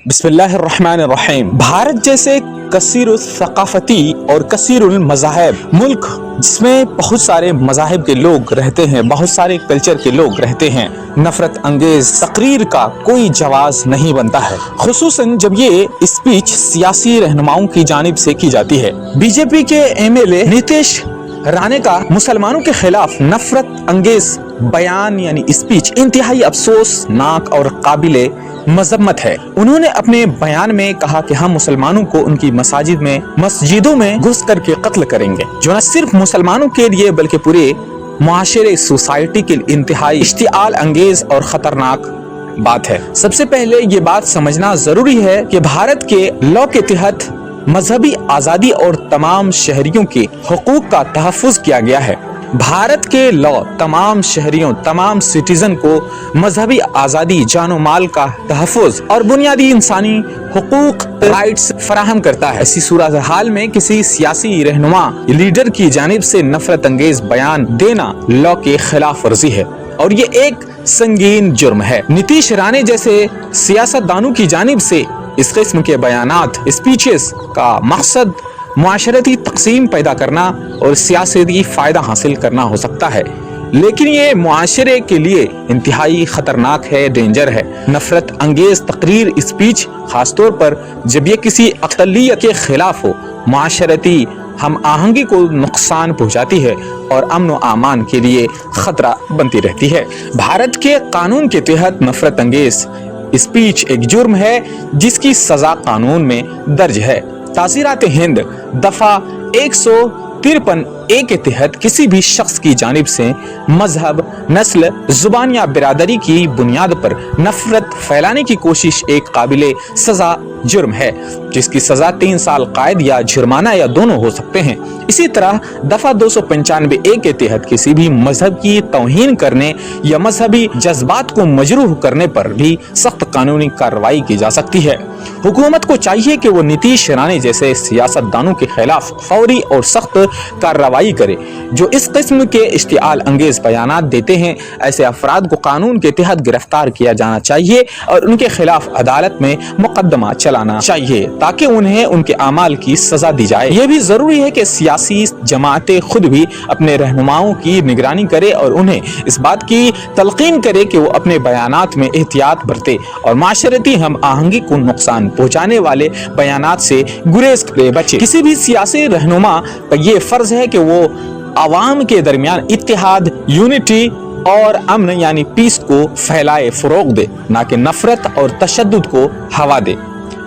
बिस्मिल्लाहिर्रहमानिर्रहीम। भारत जैसे कसीर सकाफती और कसीर मज़ाहिब मुल्क जिसमें बहुत सारे मज़ाहिब के लोग रहते हैं, बहुत सारे कल्चर के लोग रहते हैं, नफरत अंगेज तकरीर का कोई जवाज नहीं बनता है, खुसूसन जब ये स्पीच सियासी रहनुमाओं की जानिब से की जाती है। बीजेपी के एमएलए नीतीश राणे का मुसलमानों के खिलाफ नफरत अंगेज बयान यानी स्पीच इंतहाई अफसोसनाक और काबिले मजम्मत है। उन्होंने अपने बयान में कहा कि हम मुसलमानों को उनकी मस्जिदों में घुस करके कत्ल करेंगे, जो न सिर्फ मुसलमानों के लिए बल्कि पूरे मुआशरे सोसाइटी के लिए इंतहाई इश्तिआल अंगेज और खतरनाक बात है। सबसे पहले ये बात समझना जरूरी है कि भारत के लॉ के तहत मजहबी आज़ादी और तमाम शहरियों के हुकूक का तहफ़्फ़ुज़ किया गया है। भारत के लॉ तमाम शहरियों, तमाम सिटीजन को मजहबी आज़ादी, जानो माल का तहफ़्फ़ुज़ और बुनियादी इंसानी हुकूक राइट्स फराहम करता है। ऐसी सूरत हाल में किसी सियासी रहनुमा लीडर की जानिब से नफरत अंगेज बयान देना लॉ के खिलाफ वर्जी है और ये एक संगीन जुर्म है। नीतीश राणे जैसे सियासतदानों की जानिब से इस किस्म के बयानात, स्पीचेस का मकसद मुआशरती तक़सीम पैदा करना और सियासी फ़ायदा हासिल करना हो सकता है, लेकिन ये मुआशरे के लिए इंतहाई ख़तरनाक है, डेंजर है। नफरत अंगेज तकरीर, स्पीच खासतौर पर जब ये किसी अक़लियत के ख़िलाफ़ हो, मुआशरती हम आहंगी को नुकसान पहुँचाती है और अमन व आमान के लिए ख़तरा बनती रहती है। भारत के कानून के तहत नफरत अंगेज स्पीच एक जुर्म है जिसकी सजा कानून में दर्ज है। तासीरात हिंद दफा 153A के तहत किसी भी शख्स की जानिब से मजहब, नस्ल, जुबान या बिरादरी की बुनियाद पर नफरत फैलाने की कोशिश एक काबिले सजा जुर्म है, जिसकी सजा 3 साल कैद या जुर्माना या दोनों हो सकते हैं। इसी तरह दफा 295A के तहत किसी भी मजहब की तौहीन करने या मजहबी जज्बात को मजरूह करने पर भी सख्त कानूनी कार्रवाई की जा सकती है। हुकूमत को चाहिए कि वो नीतीश राणे जैसे सियासतदानों के खिलाफ फौरी और सख्त कार्रवाई करे जो इस किस्म के इश्तिआल अंगेज बयानात देते हैं। ऐसे अफराद को कानून के तहत गिरफ्तार किया जाना चाहिए और उनके खिलाफ अदालत में मुकदमा चलाना चाहिए ताकि उन्हें उनके अमाल की सजा दी जाए। ये भी जरूरी है कि सियासी जमातें खुद भी अपने रहनुमाओं की निगरानी करे और उन्हें इस बात की तलकीन करे कि वो अपने बयानात में एहतियात बरते और माशरती हम आहंगी को नुकसान पहुँचाने वाले बयानात से गुरेज करे बचे। किसी भी सियासी रहनुमा का ये फर्ज है कि वो आवाम के दरमियान इत्तेहाद, यूनिटी और अमन यानी पीस को फैलाए, फरोग दे, ना कि नफरत और तशद्दुद को हवा दे।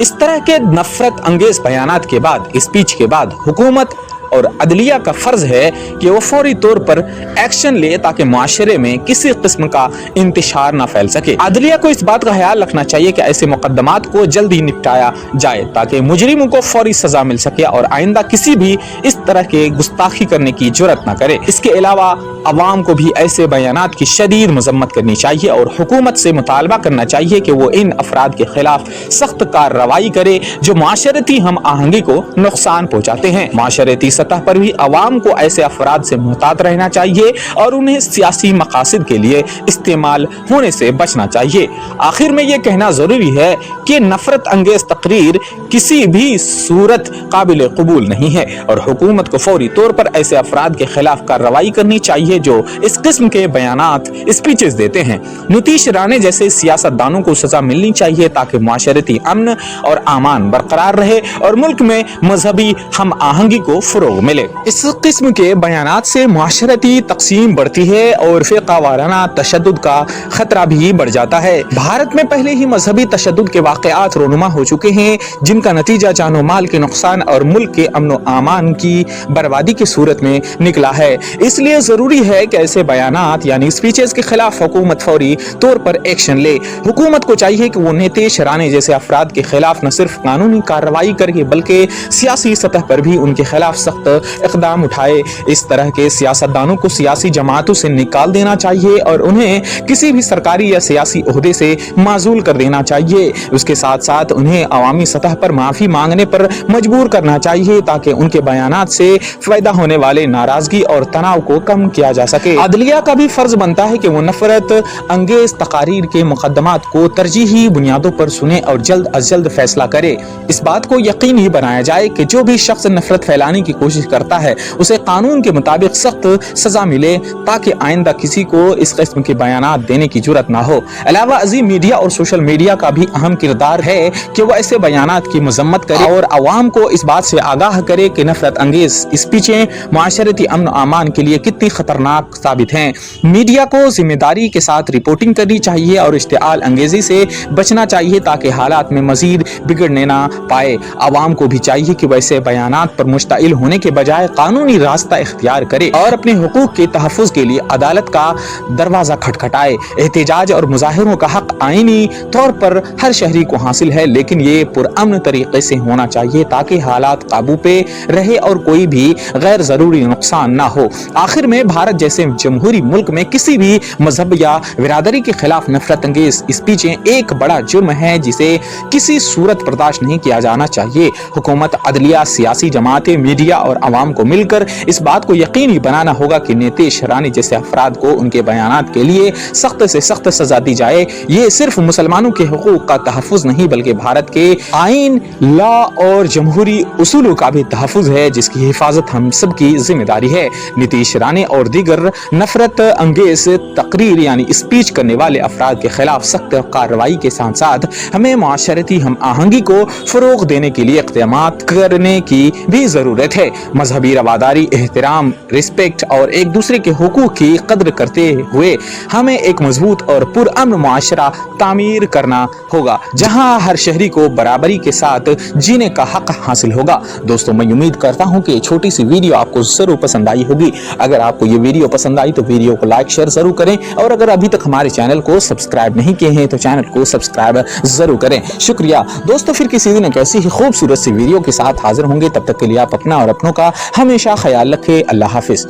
इस तरह के नफरत अंगेज बयानात के बाद, स्पीच के बाद हुकूमत और अदलिया का फर्ज है कि वो फौरी तौर पर एक्शन ले ताकि मुआशरे में किसी किस्म का इंतशार ना फैल सके। अदलिया को इस बात का ख्याल रखना चाहिए कि ऐसे मुकदमात को जल्दी निपटाया जाए ताकि मुजरिमों को फौरी सजा मिल सके और आइंदा किसी भी इस तरह के गुस्ताखी करने की जुर्रत न करे। इसके अलावा अवाम को भी ऐसे बयानात की शदीद मजम्मत करनी चाहिए और हुकूमत से मुतालबा करना चाहिए कि वो इन अफराद के खिलाफ सख्त कार्रवाई करे जो माशरती हम आहंगी को नुकसान पहुँचाते हैं। माशरती सतह पर भी अवाम को ऐसे अफराद से मुहतात रहना चाहिए और उन्हें सियासी मकासद के लिए इस्तेमाल होने से बचना चाहिए। आखिर में ये कहना जरूरी है कि नफरत अंगेज तकरीर किसी भी सूरत काबिल कबूल नहीं है और हुकूमत को फौरी तौर पर ऐसे अफराद के खिलाफ कार्रवाई करनी चाहिए जो इस किस्म के बयानात, स्पीचेस देते हैं। नीतीश राणे जैसे सियासतदानों को सजा मिलनी चाहिए ताकि मुआशरती अमन और आमान बरकरार रहे और मुल्क में मजहबी हम आहंगी को फरोग मिले। इस किस्म के बयानात से मुआशरती तक़सीम बढ़ती है और फ़िरक़ा वाराना तशद्दुद का खतरा भी बढ़ जाता है। भारत में पहले ही मजहबी तशद्दुद के वाक़यात रोनुमा हो चुके हैं जिनका नतीजा जानो माल के नुकसान और मुल्क के अमन व आमान की बर्बादी की सूरत में निकला है। इसलिए ज़रूरी है कि ऐसे बयानात यानी स्पीचेस के खिलाफ हुकूमत फौरी तौर पर एक्शन ले। हुकूमत को चाहिए कि वो नीतीश राणे जैसे अफराद के खिलाफ न सिर्फ कानूनी कार्रवाई करे बल्कि सियासी सतह पर भी उनके खिलाफ सख्त इक़दाम उठाए। इस तरह के सियासतदानों को सियासी जमातों से निकाल देना चाहिए और उन्हें किसी भी सरकारी या सियासी ओहदे से माजूल कर देना चाहिए। उसके साथ साथ उन्हें अवामी सतह पर माफ़ी मांगने पर मजबूर करना चाहिए ताकि उनके बयानात से फ़ायदा होने वाले नाराज़गी और तनाव को कम किया किया जा सके। अदलिया का भी फर्ज बनता है कि वो नफरत अंगेज तकारीर के मुकदमात को तरजीही बुनियादों पर सुने और जल्द अज जल्द फैसला करे। इस बात को यकीनी बनाया जाए कि जो भी शख्स नफरत फैलाने की कोशिश करता है उसे कानून के मुताबिक सख्त सजा मिले, ताकि आइंदा किसी को इस किस्म के बयानात देने की जुर्रत ना हो। अलावा अजीम मीडिया और सोशल मीडिया का भी अहम किरदार है कि वो ऐसे बयानात की मजम्मत करे और अवाम को इस बात से आगाह करे कि नफरत अंगेज स्पीचें माशरती अमन अमान के लिए कितनी खतरनाक साबित हैं। मीडिया को जिम्मेदारी के साथ रिपोर्टिंग करनी चाहिए और इश्तिआल अंगेजी से बचना चाहिए ताकि हालात में मजीद बिगड़ने ना पाए। अवाम को भी चाहिए कि वैसे बयानात पर मुश्तइल होने के बजाय कानूनी रास्ता इख्तियार करे और अपने हुकूक के तहफ़्फ़ुज़ के लिए अदालत का दरवाज़ा खटखटाए। एहतजाज और मुजाहिरों का हक आईनी तौर पर हर शहरी को हासिल है, लेकिन ये पुरअमन तरीके से होना चाहिए ताकि हालात काबू पे रहे और कोई भी गैर ज़रूरी नुकसान ना हो। आखिर में भारत जैसे जमहूरी मुल्क में किसी भी मजहब या बिरादरी के खिलाफ नफरत अंगेज स्पीचें एक बड़ा जुर्म है जिसे किसी सूरत बर्दाश्त नहीं किया जाना चाहिए। हुकूमत, अदलिया, सियासी जमातें, मीडिया और आवाम को मिलकर इस बात को यकीनी बनाना होगा कि नीतीश रानी जैसे अफराद को उनके बयानात के लिए सख्त से सख्त सजा दी जाए। ये सिर्फ मुसलमानों के हुकूक का तहफ़्फ़ुज़ नहीं बल्कि भारत के आइन, लॉ और जमहूरी उसूलों का भी तहफ़्फ़ुज़ है जिसकी हिफाजत हम सब की जिम्मेदारी है। नीतीश रानी और दीगर नफरत अंगेज तकरीर यानी स्पीच करने वाले अफराद के खिलाफ सख्त कार्रवाई के साथ साथ हमें माशरती हम आहंगी को फरोग देने के लिए इक़दामात करने की भी ज़रूरत है। मजहबी रवादारी, एहतराम, रिस्पेक्ट और एक दूसरे के हुकूक की कद्र करते हुए हमें एक मजबूत और पुरअमन मुआशरा तामीर करना होगा जहां हर शहरी को बराबरी के साथ जीने का हक हासिल होगा। दोस्तों, मैं उम्मीद करता हूं कि ये छोटी सी वीडियो आपको जरूर पसंद आई होगी। अगर आपको ये वीडियो पसंद आई तो वीडियो को लाइक शेयर जरूर करें और अगर अभी तक हमारे चैनल को सब्सक्राइब नहीं किए हैं तो चैनल को सब्सक्राइब जरूर करें। शुक्रिया दोस्तों, फिर किसी दिन एक ऐसी ही खूबसूरत सी वीडियो के साथ हाजिर होंगे। तब तक के लिए आप अपना और अपनों का हमेशा ख्याल रखें। अल्लाह हाफिज।